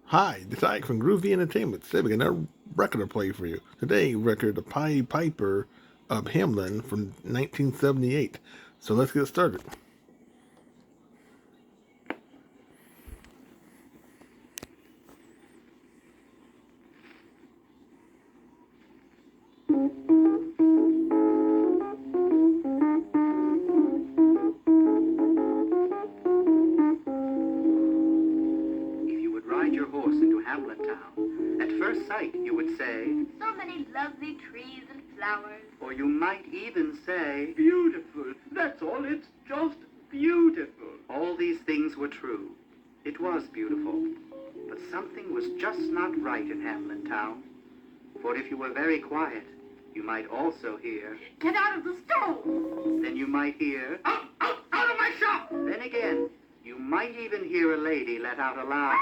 Hi, this is Ike from Groovy Entertainment. Today we got another record to play for you. Today, record The Pied Piper of Hamelin from 1978. So let's get started. If you would ride your horse into Hamlin Town, at first sight you would say, So many lovely trees and flowers. or you might even say, beautiful. That's all. It's just beautiful. All these things were true. It was beautiful. But something was just not right in Hamlin Town. For if you were very quiet, you might also hear. Get out of the stove! Then you might hear. Out of my shop! Then again, you might even hear a lady let out a laugh.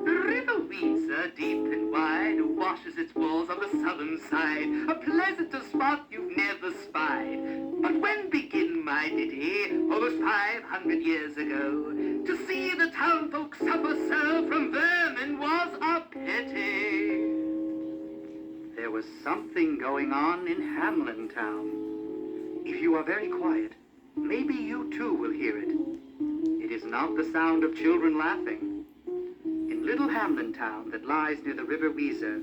The River Weser, deep and wide, washes its walls on the southern side, a pleasanter spot you've never spied. But when begin my ditty, almost 500 years ago, to see the townfolk suffer so from vermin was a pity. There was something going on in Hamlin Town. If you are very quiet, maybe you too will hear it. It is not the sound of children laughing. In little Hamlin Town that lies near the River Weser,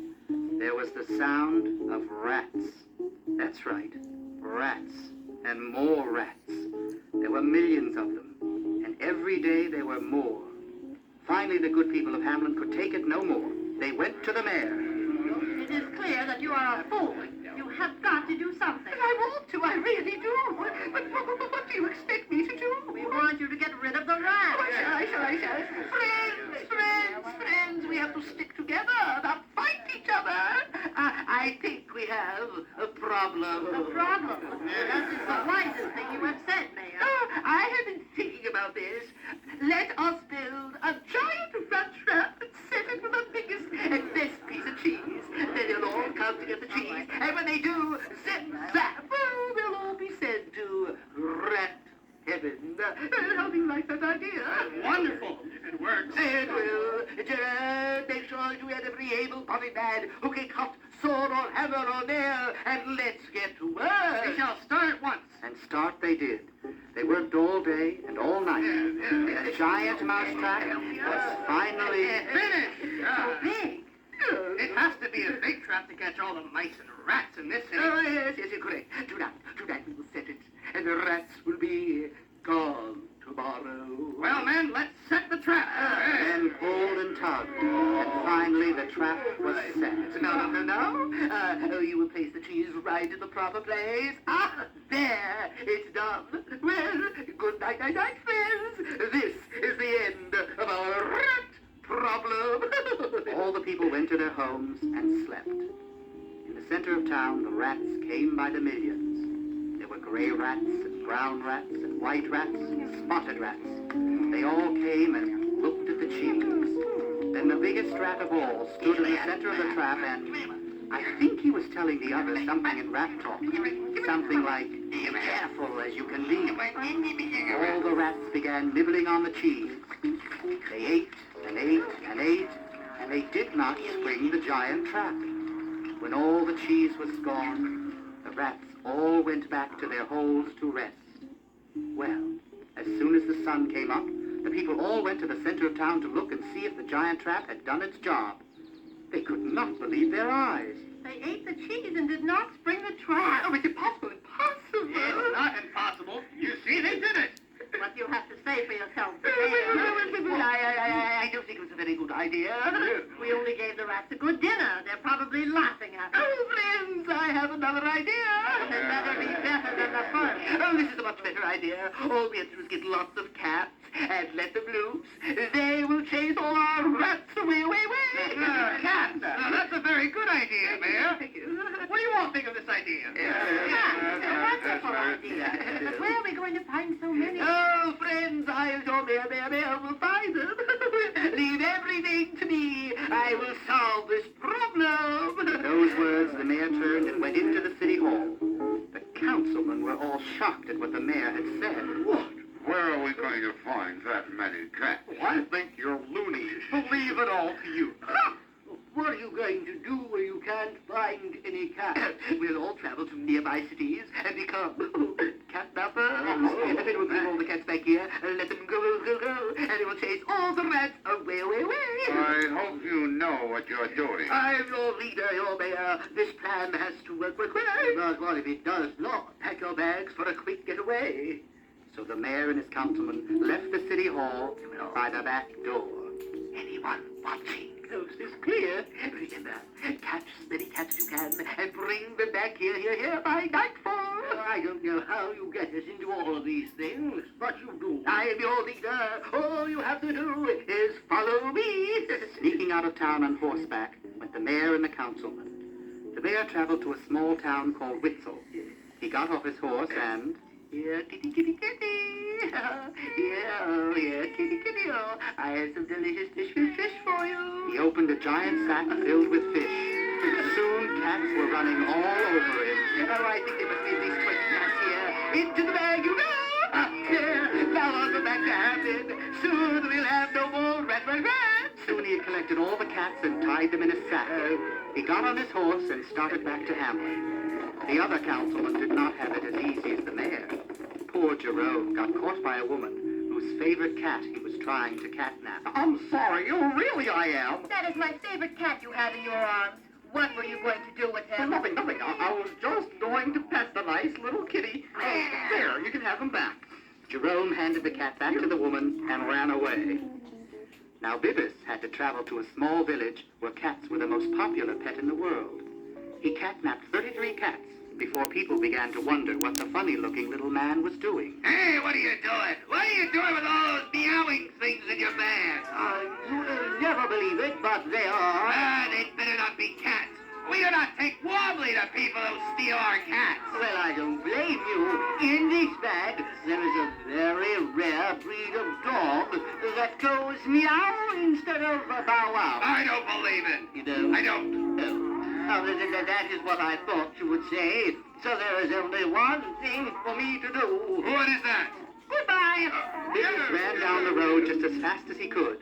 there was the sound of rats. That's right, rats, and more rats. There were millions of them, and every day there were more. Finally, the good people of Hamlin could take it no more. They went to the mayor. It is clear that you are a fool. You have got to do something. I want to, I really do. But what do you expect me to do? We want you to get rid of the rats. Friends, we have to stick together, not fight each other. I think we have a problem. A problem? That is the wisest thing you have said, Mayor. I have been thinking about this. Let us build a giant rat trap and set it with the biggest and best piece of cheese. Then they'll all come to get the cheese, and when they do, zip, zap, oh, they'll all be sent to rat heaven. How do you like that idea? Wonderful, if it works. It will. Gerard, make sure you get every able-bodied man who can cut sword or hammer or nail, and let's get to work. We shall start at once. And start they did. They worked all day and all night. The giant mousetrap was finally Finished. So big. It has to be a big trap to catch all the mice and rats in this city. Oh, yes, you're correct. Tonight we will set it, and the rats will be gone tomorrow. Well, men, let's set the trap. And pulled and tugged, and finally the trap was set. No. Oh, you will place the cheese right in the proper place. Ah, there, it's done. Well, good night, friends. This is the end of our rat problem. All the people went to their homes and slept. In the center of town, the rats came by the millions. There were gray rats and brown rats and white rats and spotted rats. They all came and looked at the cheese. Then the biggest rat of all stood in the center of the trap and I think he was telling the others something in rat talk. Something like, careful as you can be. All the rats began nibbling on the cheese. They ate and ate and ate, and they did not spring the giant trap. When all the cheese was gone, the rats all went back to their holes to rest. Well, as soon as the sun came up, the people all went to the center of town to look and see if the giant trap had done its job. They could not believe their eyes. They ate the cheese and did not spring the trap. Oh, it's impossible, impossible! It's not impossible. You see, they did it. What you have to say for yourself, Mayor. I don't think it was a very good idea. We only gave the rats a good dinner. They're probably laughing at us. Oh, friends, I have another idea. It better be better than the first. Oh, this is a much better idea. All we have to do is get lots of cats and let them loose. They will chase all our rats away. Cats. Now, that's a very good idea, Mayor. Thank you. What do you all think of this idea? That's a wonderful idea. But where are we going to find so many? Oh, friends, I am your mayor will find them. Leave everything to me. I will solve this problem. With those words, the mayor turned and went into the city hall. The councilmen were all shocked at what the mayor had said. Where are we going to find that many cats? I think you're loony. Believe it all to you. What are you going to do when you can't find any cats? We'll all travel to nearby cities and become cat nappers. And then we'll bring all the cats back here and let them go. And it will chase all the rats away, away, away. I hope you know what you're doing. I'm your leader, your mayor. This plan has to work quick. But what if it does not? Pack your bags for a quick getaway. So the mayor and his councilman left the city hall by the back door. Anyone watching? Coast is clear. Remember, catch as many cats as you can and bring them back here by nightfall. I don't know how you get us into all of these things, but you do. I am your leader. All you have to do is follow me. Sneaking out of town on horseback went the mayor and the councilman. The mayor traveled to a small town called Witzel. He got off his horse and... Here, kitty, kitty, kitty. Here, oh, here, kitty, kitty, oh. I have some delicious fish for you. He opened a giant sack filled with fish. Soon cats were running all over him. Oh, I think there must be at least 20 cats here. Into the bag you go. There. Now on the back to Hampton. Soon we'll have no more rat. Soon he had collected all the cats and tied them in a sack. He got on his horse and started back to Hamelin. The other councilman did not have it as easy as the mayor. Poor Jerome got caught by a woman whose favorite cat he was trying to catnap. I'm sorry, really I am. That is my favorite cat you have in your arms. What were you going to do with him? Nothing. I was just going to pet the nice little kitty. There, you can have him back. Jerome handed the cat back to the woman and ran away. Now Bibbis had to travel to a small village where cats were the most popular pet in the world. He catnapped 33 cats before people began to wonder what the funny-looking little man was doing. Hey, what are you doing? What are you doing with all those meowing things in your bag? You will never believe it, but they are. They'd better not be cats. We do not take warmly to people who steal our cats. Well, I don't blame you. In this bag, there is a very rare breed of dog that goes meow instead of bow wow. I don't believe it. You don't? I don't. That is what I thought you would say. So there is only one thing for me to do. What is that? Goodbye. Bibbis ran down the road just as fast as he could.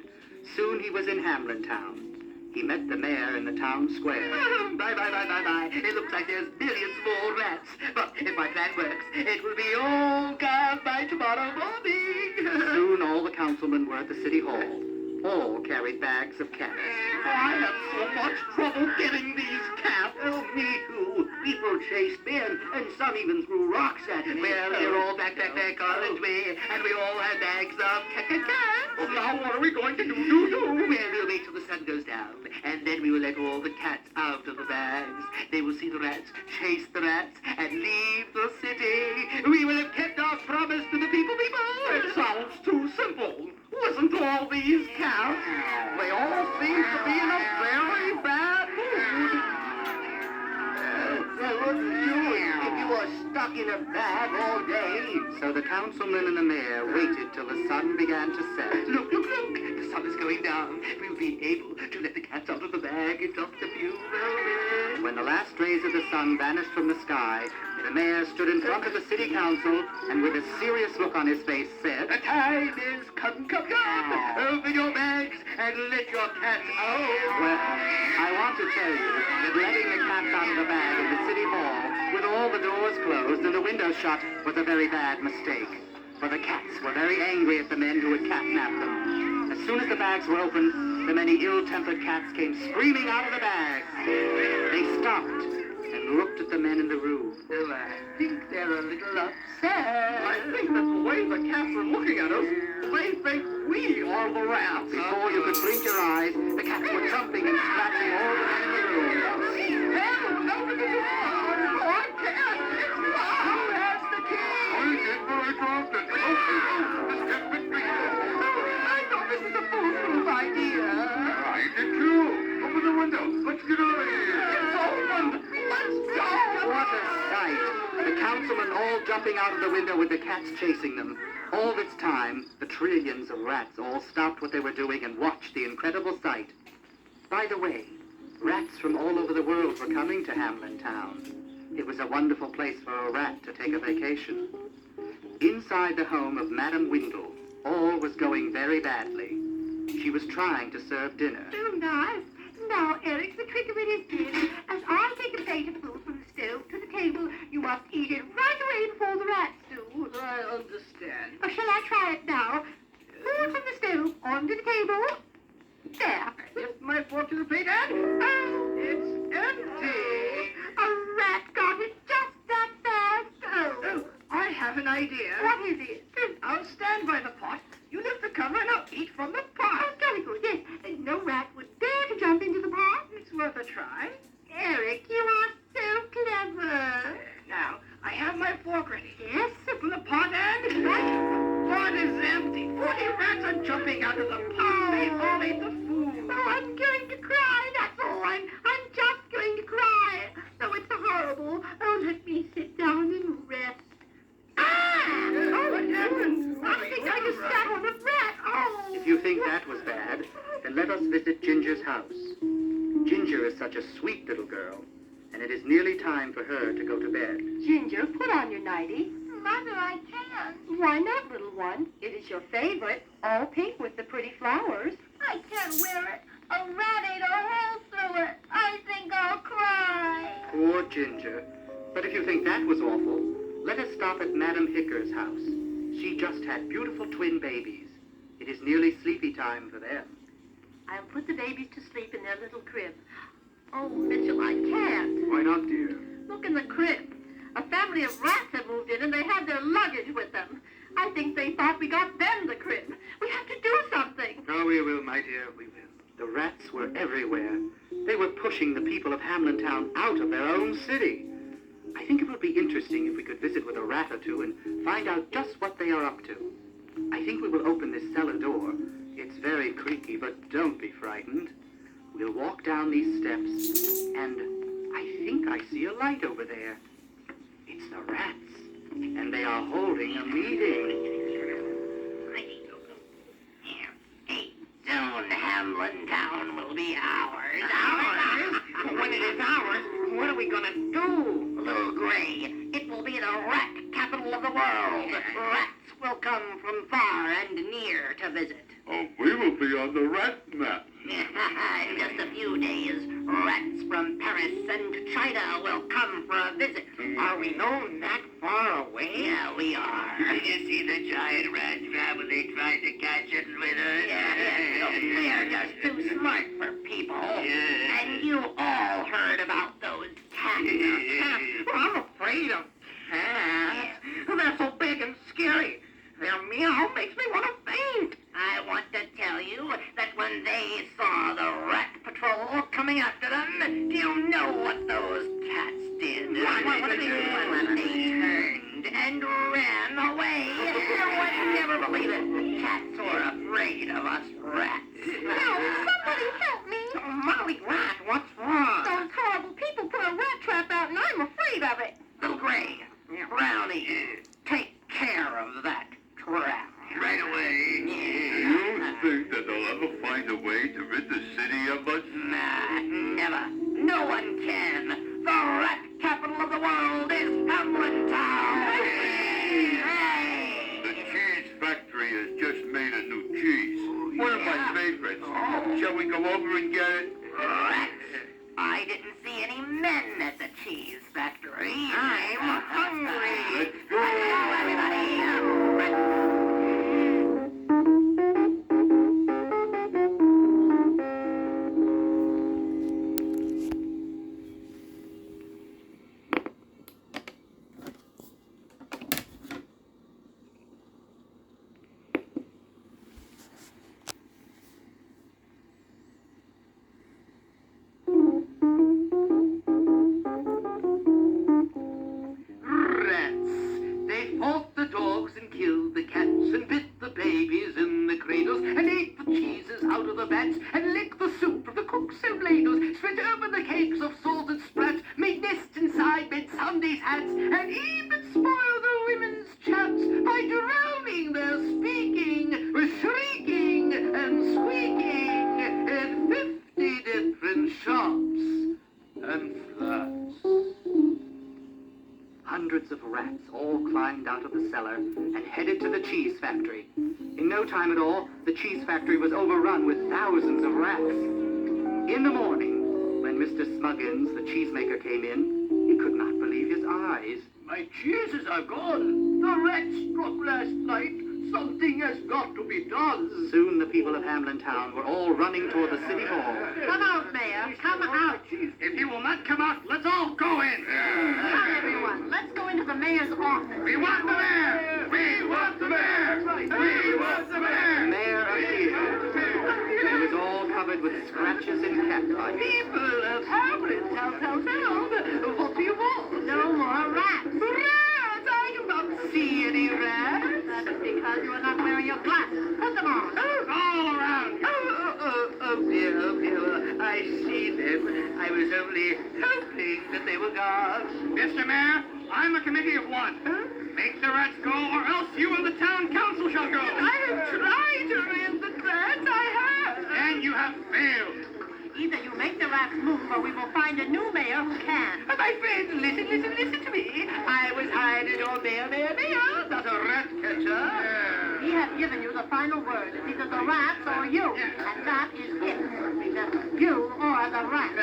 Soon he was in Hamelin town. He met the mayor in the town square. Bye. It looks like there's millions more rats. But if my plan works, it will be all gone by tomorrow morning. Soon all the councilmen were at the city hall. All carried bags of cats. I had so much trouble getting these cats. Oh, me too. People chased me, and some even threw rocks at me. Well, they're all back College Way, and we all had bags of cats. Well, now what are we going to do? Well, we'll wait till the sun goes down, and then we will let all the cats out of the bags. They will see the rats, chase the rats, and leave the city. We will have kept our promise to the people. It sounds too simple. Listen to all these cats. They all seem to be in a very bad mood. What would you do if you were stuck in a bag all day? So the councilman and the mayor waited till the sun began to set. Look! The sun is going down. We'll be able to let the cats out of the bag in just a few moments. When the last rays of the sun vanished from the sky, the mayor stood in front of the city council and with a serious look on his face said, "The time is come. Open your bags and let your cats out." Well, I want to tell you that letting the cats out of the bag in the city hall with all the doors closed and the windows shut was a very bad mistake. For the cats were very angry at the men who had catnapped them. As soon as the bags were opened, the many ill-tempered cats came screaming out of the bags. They stopped and looked at the men in the room. Oh, I think they're a little upset. I think that the way the cats are looking at us, they think we are the rats. Before you could blink your eyes, the cats were jumping and scratching all the men in the room. Help! Open the door! Oh, I can't! It's locked! Who has the key? I did, but I dropped it. This cat bit me. I thought this was a foolproof idea. I did too. Open the window. Let's get out of here. It's opened! Let's go! What a sight! The councilmen all jumping out of the window with the cats chasing them. All this time, the trillions of rats all stopped what they were doing and watched the incredible sight. By the way, rats from all over the world were coming to Hamelin town. It was a wonderful place for a rat to take a vacation. Inside the home of Madame Windle, all was going very badly. She was trying to serve dinner. Oh, nice. Now, Eric, the trick of it is this. As I take a plate of food from the stove to the table, you must eat it right away before the rats do. I understand. Or shall I try it now? Food from the stove onto the table. There. Lift my fork to the plate and Oh, it's empty. a rat got it just that fast. Oh, I have an idea. What is it? I'll stand by the pot. You lift the cover and I'll eat from the Oh, pot. very good, yes. No rat would dare to jump into the pot. It's worth a try. Eric, you are so clever. Now, I have my fork ready. Yes? From the pot and the pot is empty. 40 rats are jumping out of the pot. They all ate the food. Oh, I'm going to cry, that's all. I'm just going to cry. Oh, it's horrible. Oh, let me sit down and rest. Ah! Oh, what happened? I think I just sat on a rat. Oh! If you think that was bad, then let us visit Ginger's house. Ginger is such a sweet little girl, and it is nearly time for her to go to bed. Ginger, put on your nightie. Mother, I can't. Why not, little one? It is your favorite, all pink with the pretty flowers. I can't wear it. A rat ate a hole through it. I think I'll cry. Poor Ginger. But if you think that was awful, let us stop at Madame Hicker's house. She just had beautiful twin babies. It is nearly sleepy time for them. I'll put the babies to sleep in their little crib. Oh, Mitchell, I can't. Why not, dear? Look in the crib. A family of rats have moved in and they had their luggage with them. I think they thought we got them the crib. We have to do something. Oh, we will, my dear, we will. The rats were everywhere. They were pushing the people of Hamlin Town out of their own city. I think it would be interesting if we could visit with a rat or two and find out just what they are up to. I think we will open this cellar door. It's very creaky, but don't be frightened. We'll walk down these steps, and I think I see a light over there. It's the rats, and they are holding a meeting. Soon Hamlin Town will be ours. Ours? When it is ours, what are we gonna do? Little Gray, it will be the rat capital of the world. Rats will come from far and near to visit. Oh, we will be on the rat map. In just a few days, rats from Paris and China will come for a visit. Are we known that far away? Yeah, we are. Did you see the giant rat trap when they tried to catch us with us? Yeah, they're just too smart for people. Yeah. And you all heard about those cats. Well, I'm afraid of cats. They're so big and scary. Their meow makes me want to faint. I want to tell you that when they saw the rat patrol coming after them, do you know what those cats did? What did they do? They turned and ran away. You would never believe it. Cats were afraid of us rats. No, somebody help me. Molly Rat, what's wrong? Those horrible people put a rat trap out and I'm afraid of it. Little Gray, Brownie, take care of that trap. Right away. You think that they'll ever find a way to rid the city of us? Nah, never. No one can. The rat capital of the world is Hamlin Town. The cheese factory has just made a new cheese. One of my favorites. Shall we go over and get it? Rats. I didn't see any men at the cheese factory. I'm hungry. Let's go. Everybody. rats all climbed out of the cellar and headed to the cheese factory. In no time at all, the cheese factory was overrun with thousands of rats. In the morning, when Mr. Smuggins, the cheesemaker, came in, he could not believe his eyes. My cheeses are gone. The rats struck last night. Something has got to be done. Soon the people of Hamelin Town were all running toward the city hall. Come out, Mayor. Come out. If you will not come out, let's all go in. Come, everyone. Let's go into the mayor's office. We want the mayor! We want the mayor! We want the The mayor! mayor appeared. He was all covered with scratches and cat bites. People of Hamlin, town. What do you want? No more rats. Rats! I do not see any rats. That's because you are not wearing your glasses. Put them on. All around. Oh dear. I see them. I was only hoping that they were gone. Mr. Mayor, I'm a committee of one. Make the rats go, or else you and the town council shall go. I have tried to rid the rats. I have. And you have failed. Either you make the rats move or we will find a new mayor who can. My friend, listen to me. I was hired as your mayor, not a rat catcher. He has given you the final word. It's either the rats or you. And that is it. Remember, you or the rats.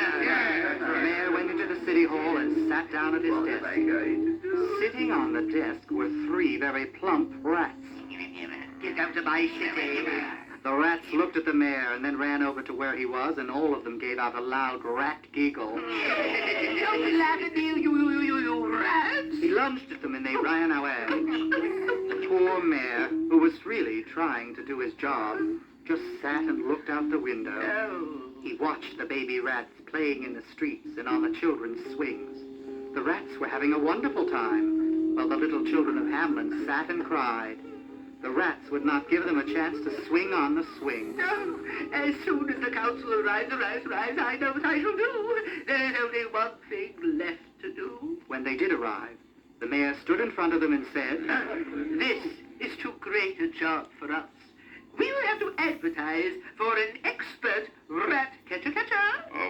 The mayor went into the city hall and sat down at his desk. Sitting on the desk were 3 very plump rats. Get out of my city. The rats looked at the mayor and then ran over to where he was, and all of them gave out a loud rat giggle. Don't laugh at me, you rats. He lunged at them and they ran away. The poor mayor, who was really trying to do his job, just sat and looked out the window. Oh. He watched the baby rats playing in the streets and on the children's swings. The rats were having a wonderful time, while the little children of Hamelin sat and cried. The rats would not give them a chance to swing on the swing. No, as soon as the council arrives, I know what I shall do. There is only one thing left to do. When they did arrive, the mayor stood in front of them and said, This is too great a job for us. We will have to advertise for an expert rat catcher.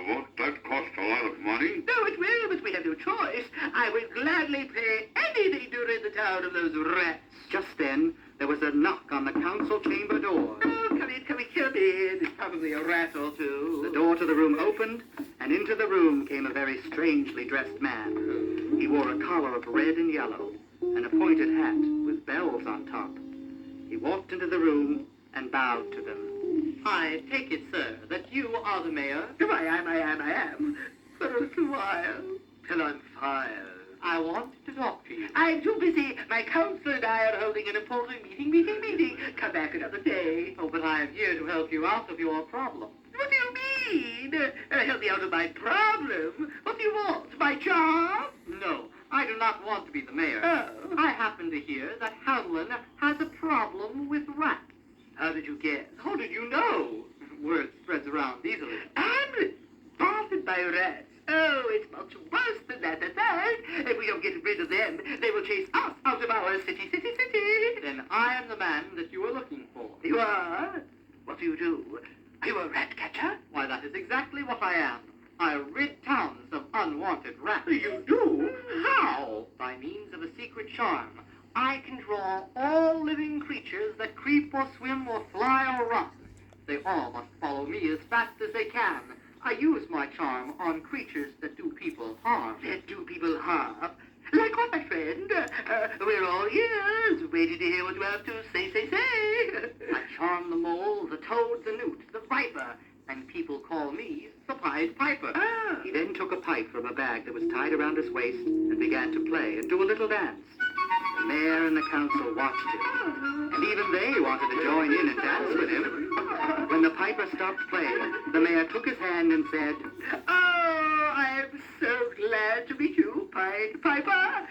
Won't that cost a lot of money? No, it will, but we have no choice. I would gladly pay anything to rid the town of those rats. Just then, there was a knock on the council chamber door. Oh, come in. It's probably a rat or two. The door to the room opened, and into the room came a very strangely dressed man. He wore a collar of red and yellow, and a pointed hat with bells on top. He walked into the room and bowed to them. I take it, sir, that you are the mayor? I am. For a little while, till I'm fired. I want to talk to you. I'm too busy. My council and I are holding an important meeting. Come back another day. Oh, but I am here to help you out of your problem. What do you mean? Help me out of my problem? What do you want? My job? No, I do not want to be the mayor. Oh. I happen to hear that Hamelin has a problem with rats. How did you guess? How did you know? Word spreads around easily. I'm bothered by rats. Oh, it's much worse than that. If we don't get rid of them, they will chase us out of our city. Then I am the man that you are looking for. You are? What do? Are you a rat catcher? Why, that is exactly what I am. I rid towns of unwanted rats. You do? How? By means of a secret charm. I can draw all living creatures that creep or swim or fly or run. They all must follow me as fast as they can. I use my charm on creatures that do people harm. That do people harm? Like what, my friend? We're all ears, waiting to hear what you have to say. I charm the mole, the toad, the newt, the viper, and people call me the Pied Piper. Ah. He then took a pipe from a bag that was tied around his waist and began to play and do a little dance. The mayor and the council watched him, and even they wanted to join in and dance with him. When the piper stopped playing, the mayor took his hand and said, Oh, I'm so glad to meet you, Pied Piper.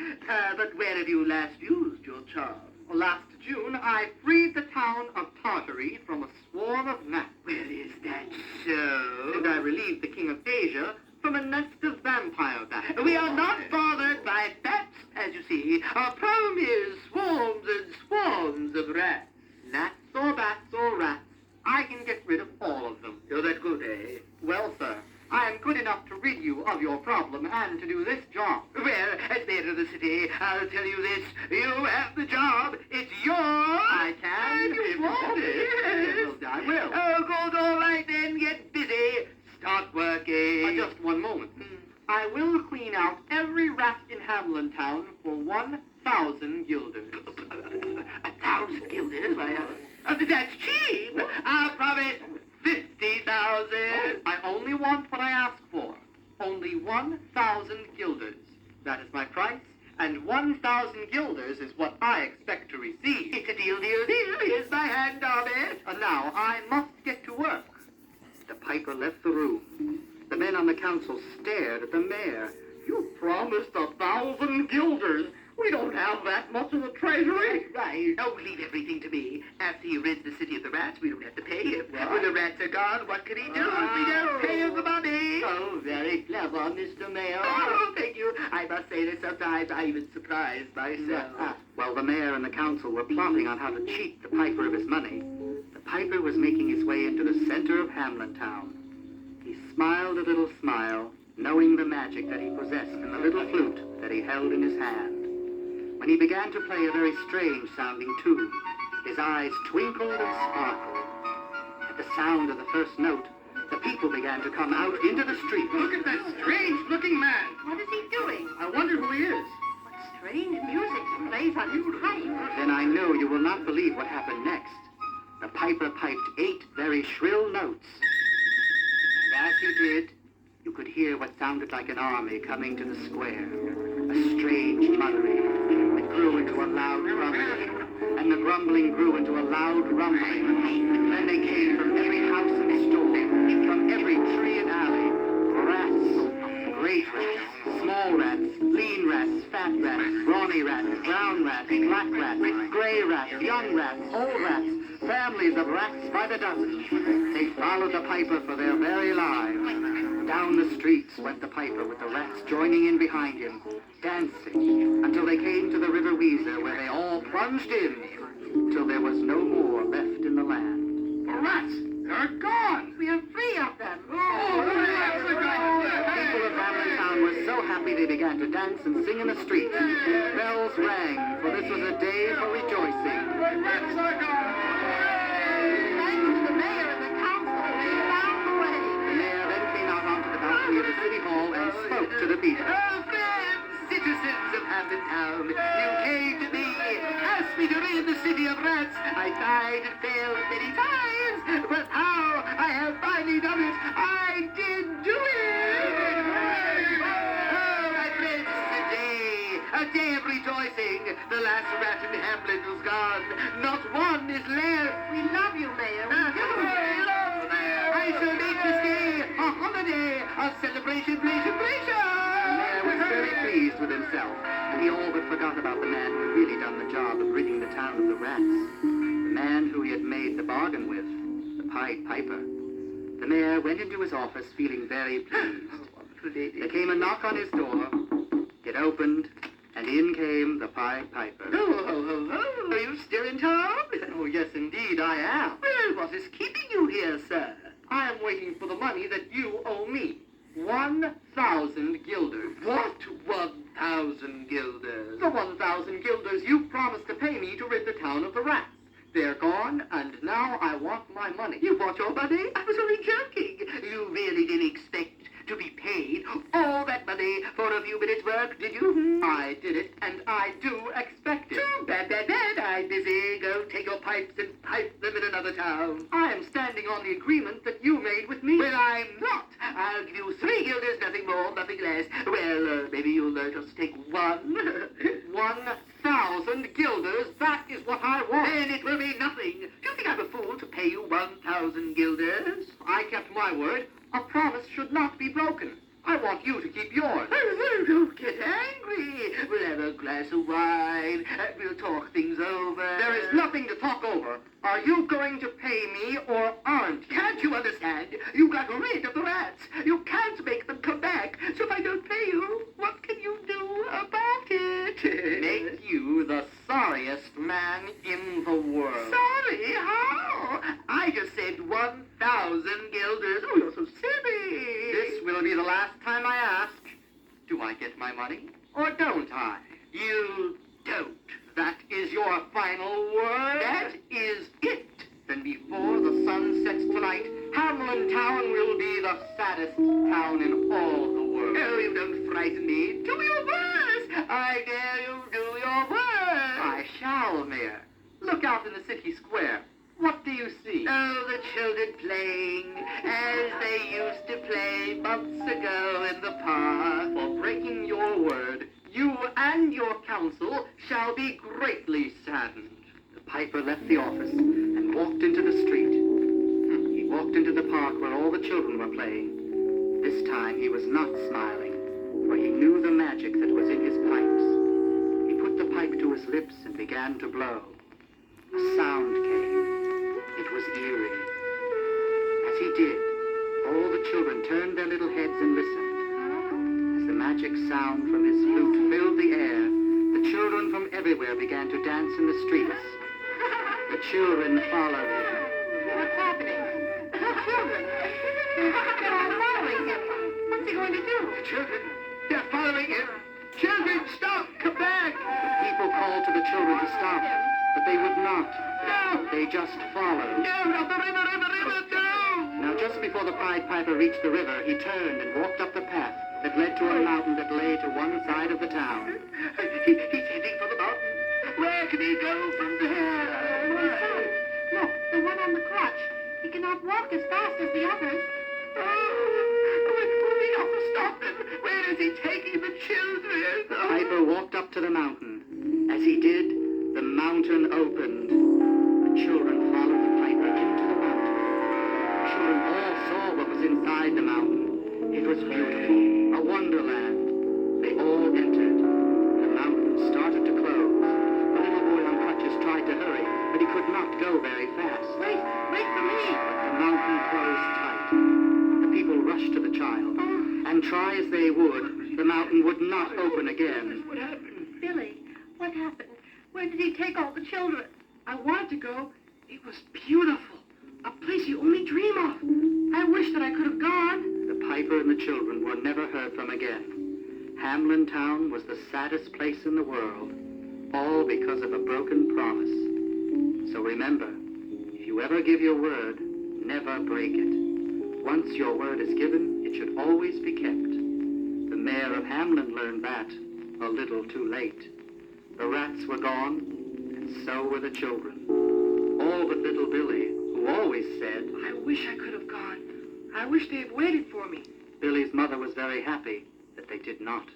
But where have you last used your charm? Last June, I freed the town of Tartary from a swarm of gnats. Well, is that so? And I relieved the king of Asia from a nest of vampire bats. We are not bothered by bats, as you see. Our problem is swarms and swarms of rats. Gnats or bats or rats, I can get rid of all of them. You're that good, eh? Well, sir, I am good enough to rid you of your problem and to do this job. Well, as mayor of the city, I'll tell you this. You have the job. It's yours. I can. If you want it. I will. Oh, good. All right, then. Get busy. Start working. Just one moment. I will clean out every rat in Hamelin town for 1,000 guilders. 1,000 guilders? That's cheap. I'll promise 50,000. I only want what I ask for. Only 1,000 guilders. That is my price, and 1,000 guilders is what I expect to receive. It's a deal. Here's my hand on it. And now I must get to work. The piper left the room. The men on the council stared at the mayor. You promised 1,000 guilders. We don't have that much in the treasury. Right. Oh, leave everything to me. After he rids the city of the rats, we don't have to pay him. When the rats are gone, what can he do if we don't pay him the money? Oh, very clever, Mr. Mayor. Oh, thank you. I must say that sometimes I even surprise myself. While the mayor and the council were plotting on how to cheat the piper of his money, the piper was making his way into the center of Hamelin town. He smiled a little smile, knowing the magic that he possessed in the little flute that he held in his hand. When he began to play a very strange-sounding tune, his eyes twinkled and sparkled. At the sound of the first note, the people began to come out into the street. Look at that strange-looking man. What is he doing? I wonder who he is. What strange music he plays on his pipe. Then I know you will not believe what happened next. The piper piped 8 very shrill notes. And as he did, you could hear what sounded like an army coming to the square. A strange muttering that grew into a loud grumbling, and the grumbling grew into a loud rumbling. Then they came from every house and store, from every tree and alley. Rats, great rats, small rats, lean rats, fat rats, brawny rats, brown rats, black rats, gray rats, young rats, old rats, families of rats by the dozen. They followed the piper for their very lives. Down the streets went the piper with the rats joining in behind him, dancing, until they came to the River Weezer, where they all plunged in, till there was no more left in the land. The rats, they're gone. We are free of them. The people of Hamelin town were so happy they began to dance and sing in the streets. Bells rang, for this was a day for rejoicing. Rats are gone. Thanks to the mayor and the council, we found the way. The mayor then came out onto the balcony of the city hall and spoke to the people. Oh, friends, citizens of Hamelin town, you came to me, asked me to rid the city of rats. I tried and failed many times, but how I have finally done it, I did do it. Oh, my friends, a day of rejoicing. The last rat in Hamelin was gone. Not one is left. We love you, Mayor. I shall make this day a holiday, a celebration. The mayor was very pleased with himself, and he all but forgot about the man who had really done the job of ridding the town of the rats. The man who he had made the bargain with, the Pied Piper. The mayor went into his office feeling very pleased. There came a knock on his door. It opened, and in came the Pied Piper. Oh, Are you still in town? Oh, yes, indeed, I am. Well, what is keeping you here, sir? I am waiting for the money that you owe me. 1,000 guilders. What 1,000 guilders? The 1,000 guilders you promised to pay me to rid the town of the rats. They're gone, and now I want my money. You want your money? I was only joking. You really didn't expect to be paid all that money for a few minutes' work, did you? I did it, and I do expect it. Too bad. I'm busy. Go take your pipes and pipe them in another town. I am standing on the agreement that you made with me. Well, I'm not. I'll give you 3 guilders, nothing more, nothing less. Well, maybe you'll just take 1. 1,000 guilders, that is what I want. Then it will be nothing. Do you think I'm a fool to pay you 1,000 guilders? I kept my word. A promise should not be broken. I want you to keep yours. Don't get angry. We'll have a glass of wine. We'll talk things over. There is nothing to talk over. Are you going to pay me or aren't you? Can't you understand? You got rid of the rats. You can't make them come back. So if I don't pay you, what can you do about it? Make you the sorriest man in the world. Sorry? How? I just said 1,000 guilders. Oh, you're so silly. This will be the last time I ask. Do I get my money or don't I? You don't. That is your final word? That is it. Then before the sun sets tonight, Hamelin Town will be the saddest town in all the world. Oh, you don't frighten me. Do your worst. I dare you do your worst. I shall, Mayor. Look out in the city square. What do you see? Oh, the children playing as they used to play months ago in the park. For breaking your word, you and your council shall be greatly saddened. The piper left the office and walked into the street. He walked into the park where all the children were playing. This time he was not smiling, for he knew the magic that was in his pipes. He put the pipe to his lips and began to blow. A sound came. It was eerie. As he did, all the children turned their little heads and listened. As the magic sound from his flute filled the air, the children from everywhere began to dance in the streets. The children followed him. What's happening? The children. They're all following him. What's he going to do? The children, they're following him. Children, stop! Come back! The people called to the children to stop, but they would not. No! They just followed. No, not the river, no! Now, just before the Pied Piper reached the river, he turned and walked up the path that led to a mountain that lay to one side of the town. He's heading for the mountain. Where can he go from there? Look, the one on the crutch. He cannot walk as fast as the others. We have to stop him. Where is he taking the children? The Piper walked up to the mountain. As he did, the mountain opened. The children followed the Piper into the mountain. The children all saw what was inside the mountain. It was beautiful, a wonderland. They all entered. The mountain started to close. The little boy on crutches tried to hurry, but he could not go very fast. Wait for me. But the mountain closed tight. The people rushed to the child, and try as they would, the mountain would not open again. What happened? Billy, what happened? Where did he take all the children? I wanted to go. It was beautiful. A place you only dream of. I wish that I could have gone. The Piper and the children were never heard from again. Hamelin Town was the saddest place in the world, all because of a broken promise. So remember, if you ever give your word, never break it. Once your word is given, it should always be kept. The mayor of Hamelin learned that a little too late. The rats were gone, and so were the children. All but little Billy, who always said, "I wish I could have gone. I wish they had waited for me." Billy's mother was very happy that they did not.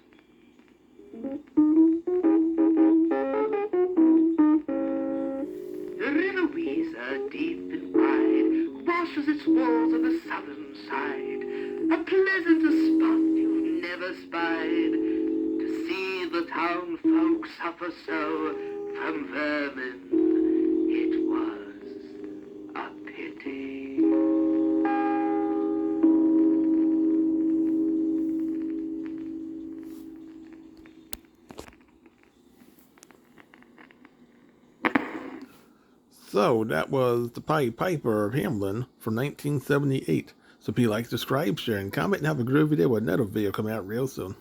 The river Weser, deep and wide, washes its walls on the southern side. A pleasanter spot you've never spied, to see the town folk suffer so from vermin. It was a pity. So that was the Pied Piper of Hamelin from 1978. So if you like, subscribe, share, and comment, and have a groovy day with another video coming out real soon.